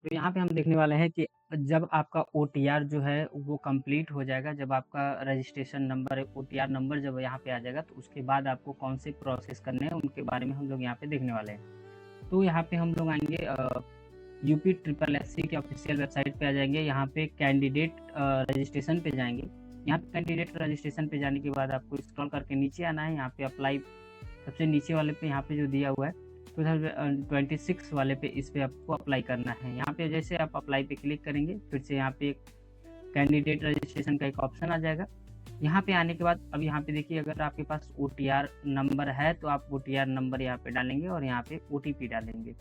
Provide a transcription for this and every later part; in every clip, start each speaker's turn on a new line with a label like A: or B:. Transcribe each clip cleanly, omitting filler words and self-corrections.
A: तो यहाँ पे हम देखने वाले हैं कि जब आपका ओटीआर जो है वो कंप्लीट हो जाएगा, जब आपका रजिस्ट्रेशन नंबर ओटीआर नंबर जब यहाँ पे आ जाएगा, तो उसके बाद आपको कौन से प्रोसेस करने हैं उनके बारे में हम लोग यहाँ पे देखने वाले हैं। तो यहाँ पे हम लोग आएंगे यूपी ट्रिपल एस सी के ऑफिशियल वेबसाइट पे आ जाएंगे। यहाँ पे कैंडिडेट रजिस्ट्रेशन पे जाएंगे। यहाँ पे कैंडिडेट रजिस्ट्रेशन पे जाने के बाद आपको स्क्रॉल करके नीचे आना है। यहाँ पे अप्लाई सबसे नीचे वाले पे यहाँ पे जो दिया हुआ है 2026 वाले पे, इस पे आपको अप्लाई करना है। यहाँ पे जैसे आप अप्लाई पे क्लिक करेंगे, फिर से यहाँ पे कैंडिडेट रजिस्ट्रेशन का एक ऑप्शन आ जाएगा। यहाँ पे आने के बाद अब यहाँ पे देखिए, अगर आपके पास ओटीआर नंबर है तो आप ओटीआर नंबर यहाँ पे डालेंगे और यहाँ पे ओटीपी डालेंगे।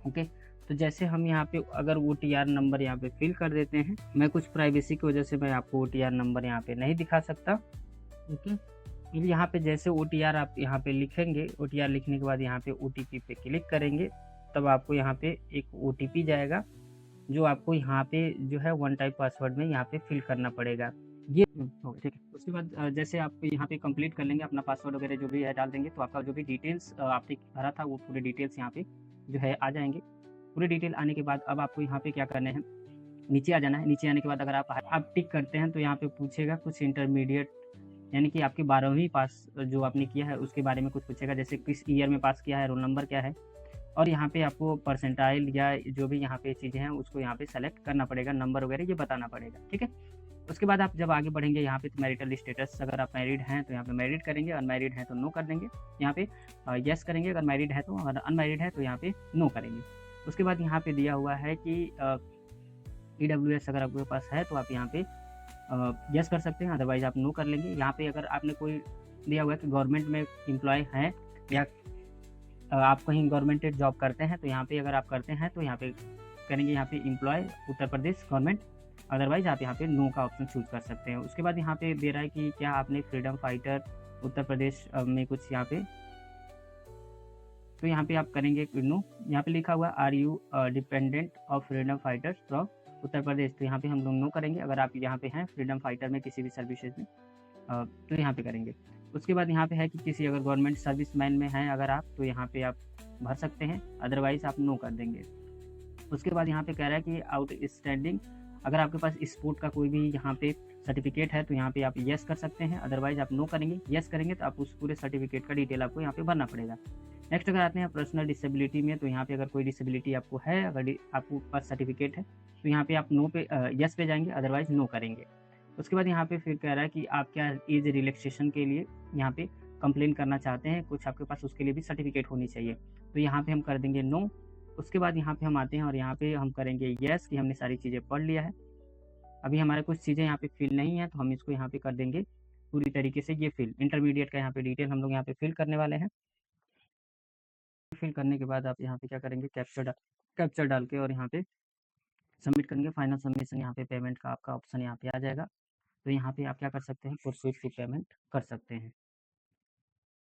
A: ओके, तो जैसे हम यहाँ पे अगर ओटीआर नंबर यहाँ पे फिल कर देते हैं, मैं कुछ प्राइवेसी की वजह से मैं आपको ओटीआर नंबर यहाँ पे नहीं दिखा सकता। ओके, फिर यहाँ पे जैसे ओटीआर आप यहाँ पे लिखेंगे, ओटीआर लिखने के बाद यहाँ पे ओटीपी पे क्लिक करेंगे, तब आपको यहाँ पे एक ओटीपी जाएगा, जो आपको यहाँ पे जो है वन टाइम पासवर्ड में यहाँ पे फिल करना पड़ेगा। ये ठीक है। उसके बाद जैसे आप यहाँ पे कंप्लीट कर लेंगे, अपना पासवर्ड वगैरह जो भी है डाल देंगे, तो आपका जो भी डिटेल्स आपने भरा था वो पूरे डिटेल्स यहाँ पे जो है आ जाएंगे। पूरी डिटेल आने के बाद अब आपको यहाँ पे क्या करना है, नीचे आ जाना है। नीचे आने के बाद अगर आप टिक करते हैं तो यहाँ पे पूछेगा कुछ इंटरमीडिएट, यानी कि आपकी 12वीं पास जो आपने किया है उसके बारे में कुछ पूछेगा, जैसे किस ईयर में पास किया है, रोल नंबर क्या है, और यहाँ पे आपको परसेंटाइल या जो भी यहाँ पे चीज़ें हैं उसको यहाँ पे सेलेक्ट करना पड़ेगा, नंबर वगैरह ये बताना पड़ेगा। ठीक है, उसके बाद आप जब आगे बढ़ेंगे यहाँ पे तो मैरिटल स्टेटस, अगर आप मैरिड हैं तो यहाँ पे मैरिड करेंगे, अनमैरिड हैं तो नो कर देंगे। यहाँ पे यस करेंगे अगर मैरिड है तो, अगर अनमैरिड है तो यहाँ पे नो करेंगे। उसके बाद यहाँ पे दिया हुआ है कि EWS अगर आपके पास है तो आप यहाँ पे यस कर सकते हैं, अदरवाइज आप नो कर लेंगे। यहाँ पे अगर आपने कोई दिया हुआ है कि गवर्नमेंट में एम्प्लॉय हैं या आप कहीं गवर्नमेंट जॉब करते हैं, तो यहाँ पे अगर आप करते हैं तो यहाँ पे करेंगे, यहाँ पे employ Uttar Pradesh government, otherwise आप यहाँ पे नो का ऑप्शन चूज कर सकते हैं। उसके बाद यहाँ पे दे रहा है कि क्या आपने फ्रीडम फाइटर उत्तर प्रदेश में कुछ यहाँ पे, तो यहाँ पे आप करेंगे नो। यहाँ पे लिखा हुआ are you dependent of freedom fighters from Uttar Pradesh, तो यहाँ पे हम लोग नो करेंगे अगर आप यहाँ पे हैं फ्रीडम फाइटर में किसी भी सर्विसेज में, तो यहाँ पे करेंगे। उसके बाद यहाँ पे है कि किसी अगर गवर्नमेंट सर्विस मैन में हैं अगर आप, तो यहाँ पे आप भर सकते हैं, अदरवाइज आप नो कर देंगे। उसके बाद यहाँ पे कह रहा है कि आउट स्टैंडिंग, अगर आपके पास स्पोर्ट का कोई भी यहाँ पे सर्टिफिकेट है तो यहाँ पे आप यस कर सकते हैं, अदरवाइज आप नो करेंगे। यस करेंगे तो आप उस पूरे सर्टिफिकेट का डिटेल आपको यहाँ पे भरना पड़ेगा। नेक्स्ट अगर आते हैं पर्सनल डिसेबिलिटी में, तो यहाँ पे अगर कोई डिसेबिलिटी आपको है, अगर आपको पास सर्टिफिकेट है तो यहाँ पे आप नो पे यस पे जाएंगे, अदरवाइज नो करेंगे। उसके बाद यहाँ पे फिर कह रहा है कि आप क्या एज रिलैक्सेशन के लिए यहाँ पे कंप्लेन करना चाहते हैं, कुछ आपके पास उसके लिए भी सर्टिफिकेट होनी चाहिए, तो यहाँ पे हम कर देंगे नो। उसके बाद यहाँ पे हम आते हैं और यहाँ पे हम करेंगे यस कि हमने सारी चीज़ें पढ़ लिया है। अभी हमारे कुछ चीज़ें यहाँ पे फिल नहीं है, तो हम इसको यहाँ पे कर देंगे पूरी तरीके से ये फिल। इंटरमीडिएट का यहाँ पे डिटेल हम लोग यहाँ पे फिल करने वाले हैं। फिल करने के बाद आप यहाँ पे क्या करेंगे, कैप्चर डाल के और यहाँ पे सबमिट करेंगे। फाइनल सबमिशन यहाँ पे पेमेंट का आपका ऑप्शन यहाँ पे आ जाएगा, तो यहाँ पे आप क्या कर सकते हैं, प्रोसीड टू पेमेंट कर सकते हैं।